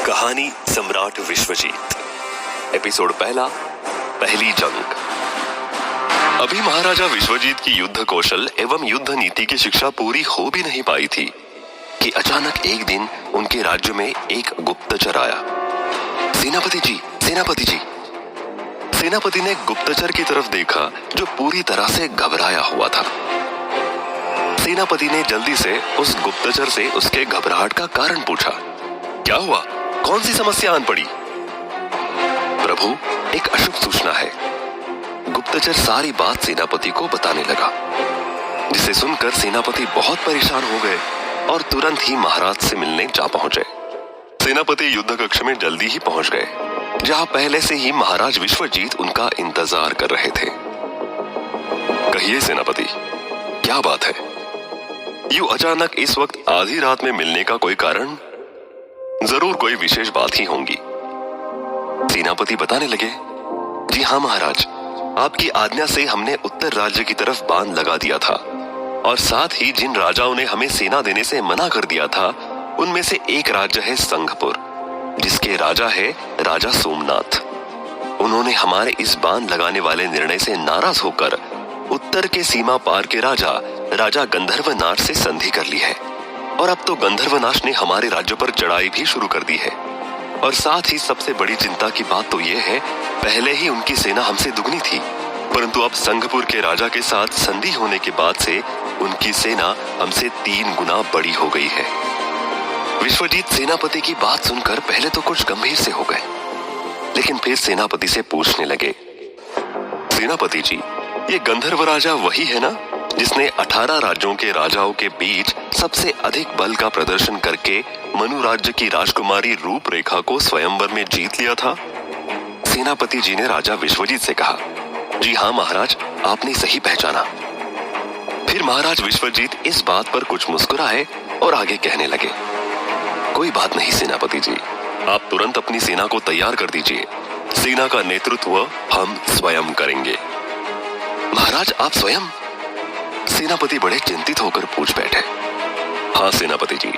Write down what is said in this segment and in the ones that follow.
कहानी सम्राट विश्वजीत। एपिसोड पहला, पहली जंग। अभी महाराजा विश्वजीत की युद्ध कौशल एवं युद्ध नीति की शिक्षा पूरी हो भी नहीं पाई थी कि अचानक एक दिन उनके राज्य में एक गुप्तचर आया। सेनापति जी, सेनापति जी। सेनापति ने गुप्तचर की तरफ देखा जो पूरी तरह से घबराया हुआ था। सेनापति ने जल्दी से उस गुप्तचर से उसके घबराहट का कारण पूछा। क्या हुआ? कौन सी समस्या आन पड़ी? प्रभु, एक अशुभ सूचना है। गुप्तचर सारी बात सेनापति को बताने लगा, जिसे सुनकर सेनापति बहुत परेशान हो गए और तुरंत ही महाराज से मिलने जा पहुंचे। सेनापति युद्ध कक्ष में जल्दी ही पहुंच गए, जहां पहले से ही महाराज विश्वजीत उनका इंतजार कर रहे थे। कहिए सेनापति, क्या बात है? यूं अचानक इस वक्त आधी रात में मिलने का कोई कारण? जरूर कोई विशेष बात ही होंगी। सेनापति बताने लगे, जी हाँ महाराज, आपकी आज्ञा से हमने उत्तर राज्य की तरफ बांध लगा दिया था और साथ ही जिन राजाओं ने हमें सेना देने से मना कर दिया था उनमें से एक राज्य है संघपुर, जिसके राजा है राजा सोमनाथ। उन्होंने हमारे इस बांध लगाने वाले निर्णय से नाराज होकर उत्तर के सीमा पार के राजा गंधर्वनाश से संधि कर ली है और अब तो गंधर्वनाश ने हमारे राज्य पर चढ़ाई भी शुरू कर दी है। और साथ ही सबसे बड़ी चिंता की बात तो ये है, पहले ही उनकी सेना हमसे दुगनी थी, परंतु अब संघपुर के राजा के साथ संधि होने के बाद से उनकी सेना हमसे 3 गुना बड़ी हो गई है। विश्वजीत सेनापति की बात सुनकर पहले तो कुछ गंभीर से हो गए, लेकिन फिर सेनापति से पूछने लगे, सेनापति जी, ये गंधर्व राजा वही है ना जिसने 18 राज्यों के राजाओं के बीच सबसे अधिक बल का प्रदर्शन करके मनु राज्य की राजकुमारी रूपरेखा को स्वयंवर में जीत लिया था? सेनापति जी ने राजा विश्वजीत से कहा, जी हाँ महाराज, आपने सही पहचाना। फिर महाराज विश्वजीत इस बात पर कुछ मुस्कुराए और आगे कहने लगे, कोई बात नहीं सेनापति जी, आप तुरंत अपनी सेना को तैयार कर दीजिए। सेना का नेतृत्व हम स्वयं करेंगे। महाराज, आप स्वयं? सेनापति बड़े चिंतित होकर पूछ बैठे। हाँ सेनापति जी,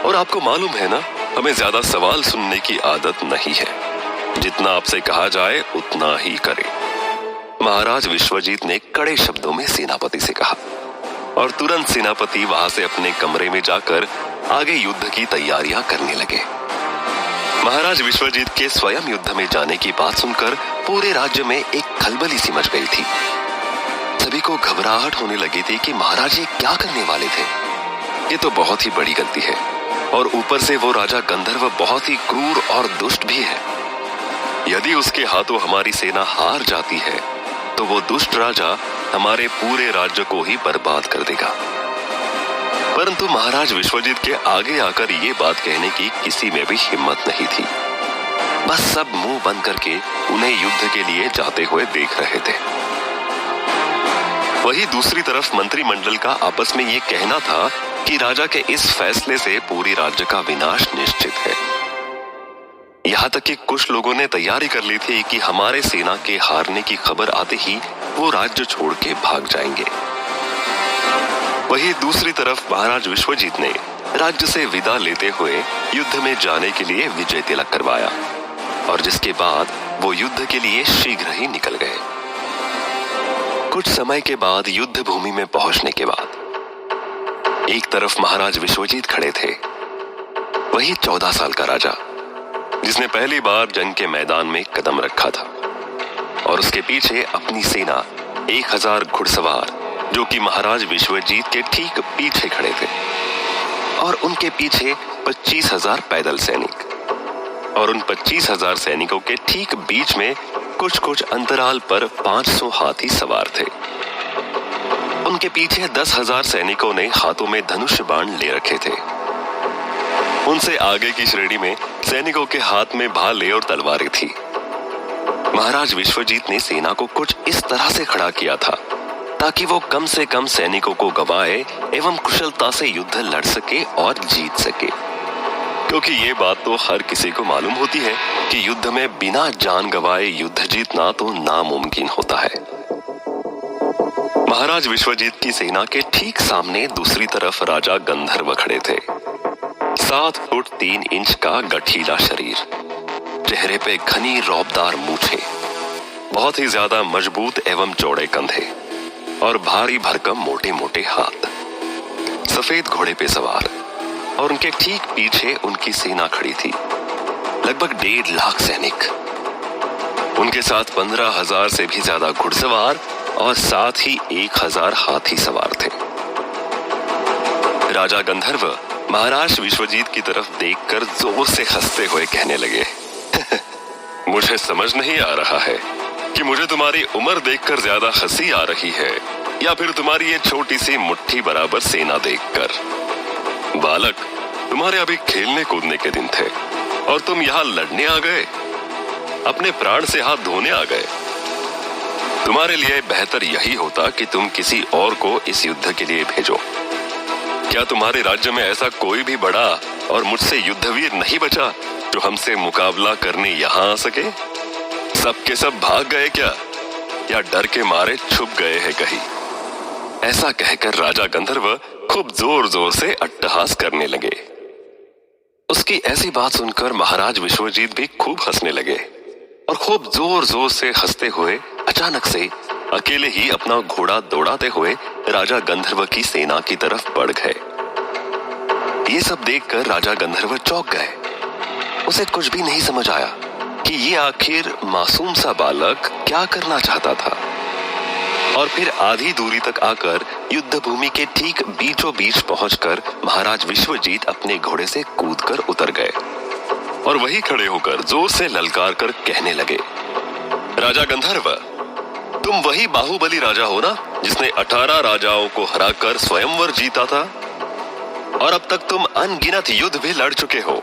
और आपको मालूम है ना, हमें ज्यादा सवाल सुनने की आदत नहीं है। जितना आपसे कहा जाए उतना ही करें। महाराज विश्वजीत ने कड़े शब्दों में सेनापति से कहा और तुरंत सेनापति वहां से अपने कमरे में जाकर आगे युद्ध की तैयारियां करने लगे। महाराज विश्वजीत के स्वयं युद्ध में जाने की बात सुनकर पूरे राज्य में एक खलबली सी मच गई थी। सभी को घबराहट होने लगी थी कि महाराज ये क्या करने वाले थे। ये तो बहुत ही बड़ी गलती है और ऊपर से वो राजा गंधर्व बहुत ही क्रूर और दुष्ट भी है। यदि उसके हाथों हमारी सेना हार जाती है तो वो दुष्ट राजा हमारे पूरे राज्य को ही बर्बाद कर देगा। परंतु महाराज विश्वजीत के आगे आकर ये बात कहने की किसी में भी हिम्मत नहीं थी। बस सब मुंह बंद करके उन्हें युद्ध के लिए जाते हुए देख रहे थे। वही दूसरी तरफ मंत्रिमंडल का आपस में ये कहना था कि राजा के इस फैसले से पूरी राज्य का विनाश निश्चित है। यहाँ तक कि कुछ लोगों ने तैयारी कर ली थी कि हमारे सेना के हारने की खबर आते ही वो राज्य छोड़ के भाग जाएंगे। वही दूसरी तरफ महाराज विश्वजीत ने राज्य से विदा लेते हुए युद्ध में जाने के लिए विजय तिलक करवाया और जिसके बाद वो युद्ध के लिए शीघ्र ही निकल गए। कुछ समय के बाद युद्ध भूमि में पहुंचने के बाद एक तरफ महाराज विश्वजीत खड़े थे, वही 14 साल का राजा जिसने पहली बार जंग के मैदान में कदम रखा था, और उसके पीछे अपनी सेना 1000 घुड़सवार जो कि महाराज विश्वजीत के ठीक पीछे खड़े थे, और उनके पीछे 25,000 पैदल सैनिक, और उन 25,000 सैनिकों के ठीक बीच में कुछ अंतराल पर 500 हाथी सवार थे। उनके पीछे 10,000 सैनिकों ने हाथों में धनुष बाण ले रखे थे। उनसे आगे की श्रेणी में सैनिकों के हाथ में भाले और तलवारें थी। महाराज विश्वजीत ने सेना को कुछ इस तरह से खड़ा किया था ताकि वो कम से कम सैनिकों को गवाए एवं कुशलता से युद्ध लड़ सके और जीत सके, क्योंकि ये बात तो हर किसी को मालूम होती है कि युद्ध में बिना जान गवाए युद्ध जीतना तो नामुमकिन होता है। महाराज विश्वजीत की सेना के ठीक सामने दूसरी तरफ राजा गंधर्व खड़े थे। 7 फुट 3 इंच का गठीला शरीर, चेहरे पे घनी रौबदार मूछें, बहुत ही ज्यादा मजबूत एवं चौड़े कंधे और भारी भरकम मोटे मोटे हाथ। सफेद घोड़े पे सवार और उनके ठीक पीछे उनकी सेना खड़ी थी, लगभग 1.5 लाख सैनिक। उनके साथ 15,000 से भी ज्यादा घुड़सवार और साथ ही 1,000 हाथी सवार थे। राजा गंधर्व महाराज विश्वजीत की तरफ देखकर जोर से हंसते हुए कहने लगे, मुझे समझ नहीं आ रहा है कि मुझे तुम्हारी उम्र देखकर ज्यादा हंसी आ रही है या फिर तुम्हारी ये छोटी सी मुट्ठी बराबर सेना देखकर। बालक, तुम्हारे अभी खेलने कूदने के दिन थे और तुम यहाँ लड़ने आ गए, अपने प्राण से हाथ धोने आ गए। तुम्हारे लिए बेहतर यही होता कि तुम किसी और को इस युद्ध के लिए भेजो। क्या तुम्हारे राज्य में ऐसा कोई भी बड़ा और मुझसे युद्धवीर नहीं बचा जो हमसे मुकाबला करने यहाँ आ सके? सब के सब भाग गए क्या, या डर के मारे छुप गए हैं कहीं? ऐसा कहकर राजा गंधर्व खूब जोर जोर से अट्टहास करने लगे। उसकी ऐसी बात सुनकर महाराज विश्वजीत भी खूब हंसने लगे और खूब जोर जोर से हंसते हुए अचानक से अकेले ही अपना घोड़ा दौड़ाते हुए राजा गंधर्व की सेना की तरफ बढ़ गए। ये सब देखकर राजा गंधर्व चौंक गए। उसे कुछ भी नहीं समझ आया कि ये आखिर मासूम सा बालक क्या करना चाहता था। और फिर आधी दूरी तक आकर युद्ध भूमि के ठीक बीचों बीच पहुंचकर महाराज विश्वजीत अपने घोड़े से कूदकर उतर गए और वहीं खड़े होकर जोर से ललकार कर कहने लगे, राजा गंधर्व, तुम वही बाहुबली राजा हो ना, जिसने 18 राजाओं को हराकर स्वयंवर जीता था और अब तक तुम अनगिनत युद्ध भी लड़ चुके हो।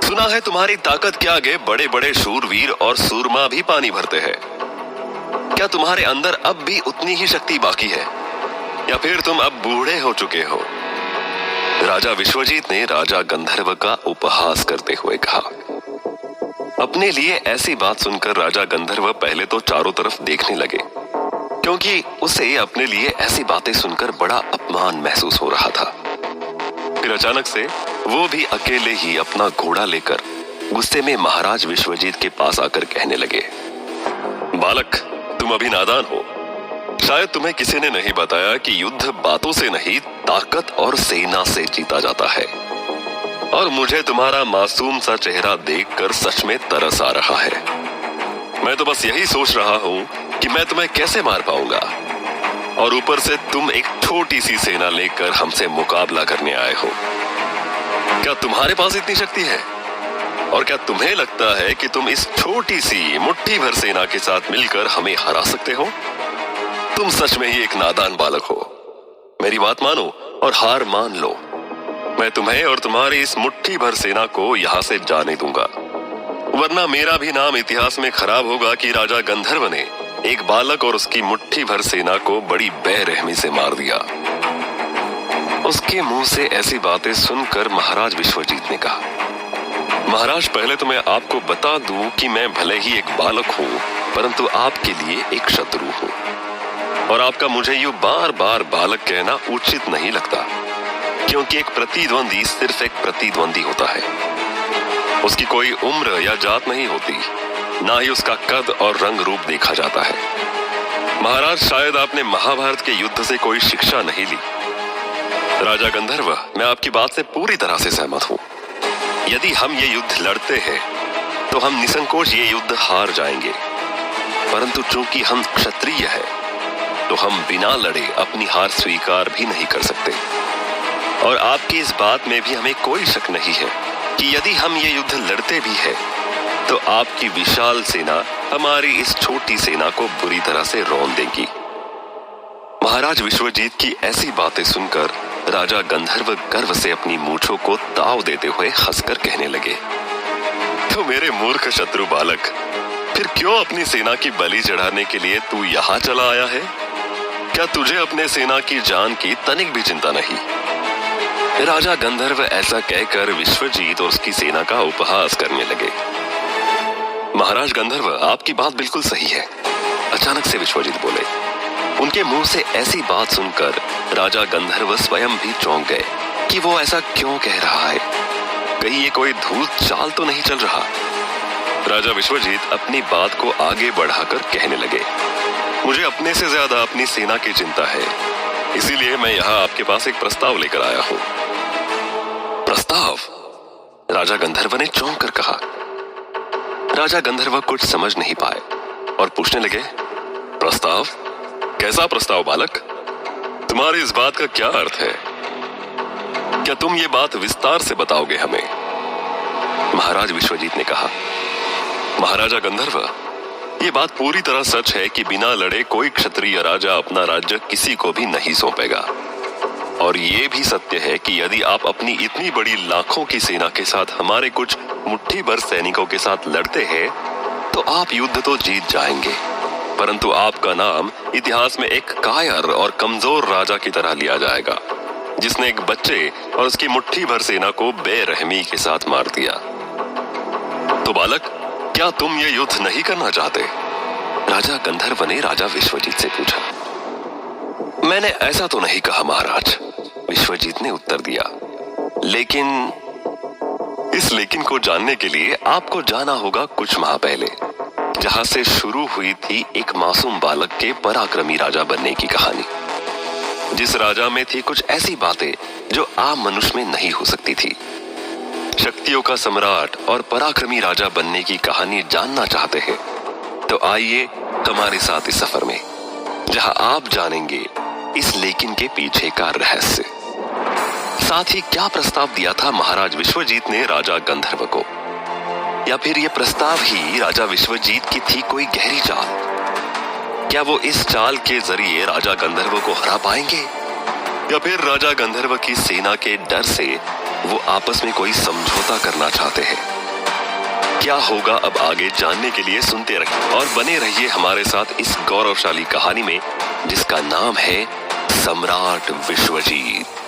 सुना है तुम्हारी ताकत के आगे बड़े बड़े शूरवीर और सूरमा भी पानी भरते हैं। क्या तुम्हारे अंदर अब भी उतनी ही शक्ति बाकी है या फिर तुम अब बूढ़े हो चुके हो? राजा विश्वजीत ने राजा गंधर्व का उपहास करते हुए कहा। अपने लिए ऐसी बात सुनकर राजा गंधर्व पहले तो चारों तरफ देखने लगे, क्योंकि उसे अपने लिए ऐसी बातें सुनकर बड़ा अपमान महसूस हो रहा था। फिर अचानक से वो भी अकेले ही अपना घोड़ा लेकर गुस्से में महाराज विश्वजीत के पास आकर कहने लगे, बालक, तुम अभी नादान हो। शायद तुम्हें किसी ने नहीं बताया कि युद्ध बातों से नहीं, ताकत और सेना से जीता जाता है। और मुझे तुम्हारा मासूम सा चेहरा देखकर सच में तरस आ रहा है। मैं तो बस यही सोच रहा हूँ कि मैं तुम्हें कैसे मार पाऊंगा, और ऊपर से तुम एक छोटी सी सेना लेकर हमसे मुकाबला करने आए हो। क्या तुम्हारे पास इतनी शक्ति है? और क्या तुम्हें लगता है कि तुम इस छोटी सी मुट्ठी भर सेना के साथ मिलकर हमें हरा सकते हो? तुम सच में ही एक नादान बालक हो। मेरी बात मानो और हार मान लो। मैं तुम्हें और तुम्हारी इस मुट्ठी भर सेना को यहाँ से जाने दूंगा, वरना मेरा भी नाम इतिहास में खराब होगा कि राजा गंधर्व ने एक बालक और उसकी मुट्ठी भर सेना को बड़ी बेरहमी से मार दिया। उसके मुंह से ऐसी बातें सुनकर महाराज विश्वजीत ने कहा, महाराज, पहले तो मैं आपको बता दूं कि मैं भले ही एक बालक हूँ, परंतु आपके लिए एक शत्रु हूँ, और आपका मुझे यूं बार बार बालक कहना उचित नहीं लगता, क्योंकि एक प्रतिद्वंदी सिर्फ एक प्रतिद्वंदी होता है। उसकी कोई उम्र या जात नहीं होती, ना ही उसका कद और रंग रूप देखा जाता है। महाराज, शायद आपने महाभारत के युद्ध से कोई शिक्षा नहीं ली। राजा गंधर्व, मैं आपकी बात से पूरी तरह से सहमत हूँ। यदि हम ये युद्ध लड़ते हैं तो हम निसंकोच ये युद्ध हार जाएंगे, परंतु चूंकि हम क्षत्रिय हैं तो हम बिना लड़े अपनी हार स्वीकार भी नहीं कर सकते। और आपकी इस बात में भी हमें कोई शक नहीं है कि यदि हम ये युद्ध लड़ते भी हैं तो आपकी विशाल सेना हमारी इस छोटी सेना को बुरी तरह से रौंद देगी। महाराज विश्वजीत की ऐसी बातें सुनकर राजा गंधर्व गर्व से अपनी मूंछों को ताव देते हुए हंसकर कहने लगे, तो मेरे मूर्ख शत्रु बालक, फिर क्यों अपनी सेना की बलि चढ़ाने के लिए तू यहाँ चला आया है? क्या तुझे अपने सेना की जान की तनिक भी चिंता नहीं? राजा गंधर्व ऐसा कहकर विश्वजीत और उसकी सेना का उपहास करने लगे। महाराज गंधर्व, आपकी बात बिल्कुल सही है, अचानक से विश्वजीत बोले। उनके मुंह से ऐसी बात सुनकर राजा गंधर्व स्वयं भी चौंक गए कि वो ऐसा क्यों कह रहा है। कहीं ये कोई धूर्त चाल तो नहीं चल रहा। राजा विश्वजीत अपनी बात को आगे बढ़ाकर कहने लगे, मुझे अपने से ज्यादा अपनी सेना की चिंता है, इसीलिए मैं यहाँ आपके पास एक प्रस्ताव लेकर आया हूँ। प्रस्ताव? राजा गंधर्व ने चौंक कर कहा। राजा गंधर्व कुछ समझ नहीं पाए और पूछने लगे, प्रस्ताव? कैसा प्रस्ताव बालक? तुम्हारी इस बात का क्या अर्थ है? क्या तुम ये बात विस्तार से बताओगे हमें? महाराज विश्वजीत ने कहा, महाराजा गंधर्व, ये बात पूरी तरह सच है कि बिना लड़े कोई क्षत्रिय राजा अपना राज्य किसी को भी नहीं सौंपेगा। और ये भी सत्य है कि यदि आप अपनी इतनी बड़ी लाखों की सेना के साथ हमारे कुछ मुट्ठी भर सैनिकों के साथ लड़ते हैं तो आप युद्ध तो जीत जाएंगे, परंतु आपका नाम इतिहास में एक कायर और कमजोर राजा की तरह लिया जाएगा, जिसने एक बच्चे और उसकी मुट्ठी भर सेना को बेरहमी के साथ मार दिया। तो बालक, क्या तुम ये युद्ध नहीं करना चाहते? राजा गंधर्व ने राजा विश्वजीत से पूछा। मैंने ऐसा तो नहीं कहा महाराज, विश्वजीत ने उत्तर दिया, लेकिन इस लेकिन को जानने के लिए आपको जाना होगा कुछ माह पहले, जहां से शुरू हुई थी एक मासूम बालक के पराक्रमी राजा बनने की कहानी, जिस राजा में थी कुछ ऐसी बातें जो आम मनुष्य में नहीं हो सकती थी। शक्तियों का सम्राट और पराक्रमी राजा बनने की कहानी जानना चाहते हैं तो आइए हमारे साथ इस सफर में, जहां आप जानेंगे इस लेकिन के पीछे का रहस्य। साथ ही क्या प्रस्ताव दिया था महाराज विश्वजीत ने राजा गंधर्व को, या फिर ये प्रस्ताव ही राजा विश्वजीत की थी कोई गहरी चाल? क्या वो इस चाल के जरिए राजा गंधर्व को हरा पाएंगे, या फिर राजा गंधर्व की सेना के डर से वो आपस में कोई समझौता करना चाहते हैं? क्या होगा अब आगे जानने के लिए सुनते रहिए और बने रहिए हमारे साथ इस गौरवशाली कहानी में, जिसका नाम है सम्राट विश्वजीत।